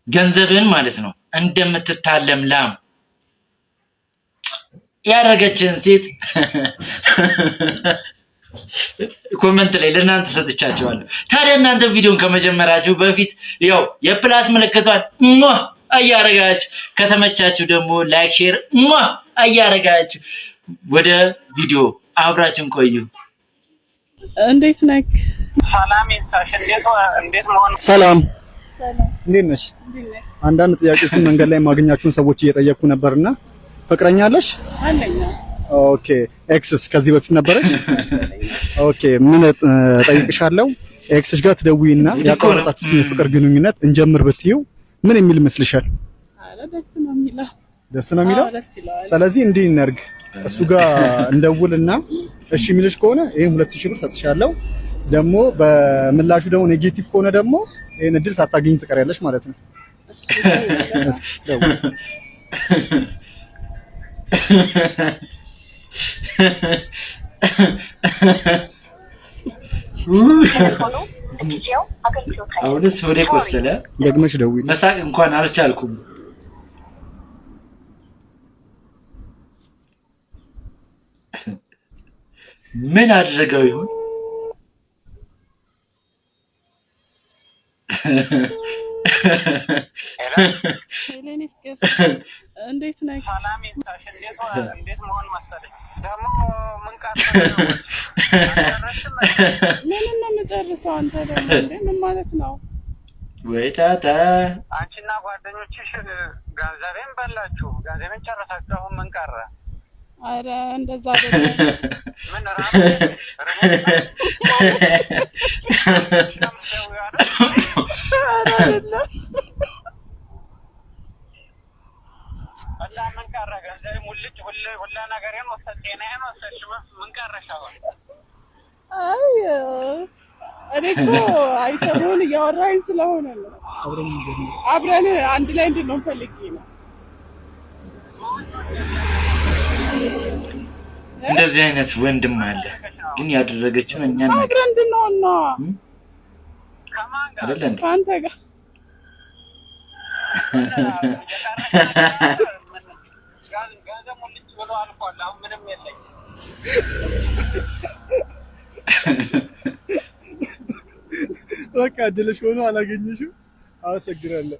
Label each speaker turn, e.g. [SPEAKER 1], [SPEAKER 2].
[SPEAKER 1] ገንዘብን ማለት ነው እንደምትታለም ላም ያረገችን ሴት ኮሜንት ላይ ለእናንተ ሰጥቻችኋለሁ። ታዲያ እናንተ ቪዲዮን ከመጀመራችሁ በፊት ያው የፕላስ ምልክቷን አያረጋችሁ ከተመቻችሁ ደግሞ ላይክ ሼር አያረጋችሁ ወደ ቪዲዮ አብራችሁን ቆዩ።
[SPEAKER 2] እንዴት ነህ?
[SPEAKER 3] ሰላም እንዴት ነሽ? አንዳንድ ጥያቄዎችን መንገድ ላይ ማግኛችሁን ሰዎች እየጠየቅኩ ነበርና ፍቅረኛ አለሽ?
[SPEAKER 2] አለኝ።
[SPEAKER 3] ኦኬ ኤክስስ ከዚህ በፊት ነበረሽ? ኦኬ ምን ጠይቅሻለሁ። ኤክስሽ ጋር ትደውይና ያቋረጣችሁትን የፍቅር ግንኙነት እንጀምር ብትዩ ምን የሚል ይመስልሻል?
[SPEAKER 2] አረ ደስ ነው የሚለው።
[SPEAKER 3] ደስ ነው የሚለው? ስለዚህ እንዲህ እናርግ። እሱ ጋር እንደውልና እሺ የሚልሽ ከሆነ ይሄን 2000 ብር ሰጥሻለሁ። ደግሞ በምላሹ ደግሞ ኔጌቲቭ ከሆነ ደግሞ ይሄን እድል ሳታገኝ ትቀሪያለሽ ማለት ነው።
[SPEAKER 1] አሁንስ ወደ ቆሰለ
[SPEAKER 3] ደግመሽ ደውይ።
[SPEAKER 1] መሳቅ እንኳን አልቻልኩም። ምን አድርገው ይሁን?
[SPEAKER 2] ሄሌኒ ፍቅር እንዴት ነህ?
[SPEAKER 4] ሰላም ይታሽ እንዴት መሆን መሰለኝ ደግሞ ምን
[SPEAKER 2] ነው የምጨርሰው? አንተ ደግሞ ምን ማለት ነው?
[SPEAKER 1] ወይ ታታ
[SPEAKER 4] አንቺና ጓደኞችሽ ገንዘቤን በላችሁ፣ ገንዘቤን ጨረሳችሁ። አሁን ምን ቀረ?
[SPEAKER 2] አረ እንደዛ አይደለም።
[SPEAKER 4] ምን ራስ እና ምን ቀረ? ገንዘቤ ሙልጭ ሁላ ነገሬን ወሰድሽ፣ ጤናዬን ወሰድሽ። ምን ቀረሽ አሁን?
[SPEAKER 2] አይ እኔ እኮ አይሰሙን እያወራኝ ስለሆነ ነው። አብረን አንድ ላይ እንድንሆን ፈልጌ ነው።
[SPEAKER 1] እንደዚህ አይነት ወንድም አለ ግን ያደረገችው እኛን
[SPEAKER 2] አብረን እንድንሆን ነው
[SPEAKER 4] ከማን
[SPEAKER 1] አይደል እንዴ?
[SPEAKER 2] አንተ ጋር
[SPEAKER 4] ገንዘብ ሙልጭ ብሎ አልፏል። አሁን ምንም የለኝም።
[SPEAKER 3] በቃ እድልሽ ሆኖ አላገኘሽም። አመሰግናለሁ።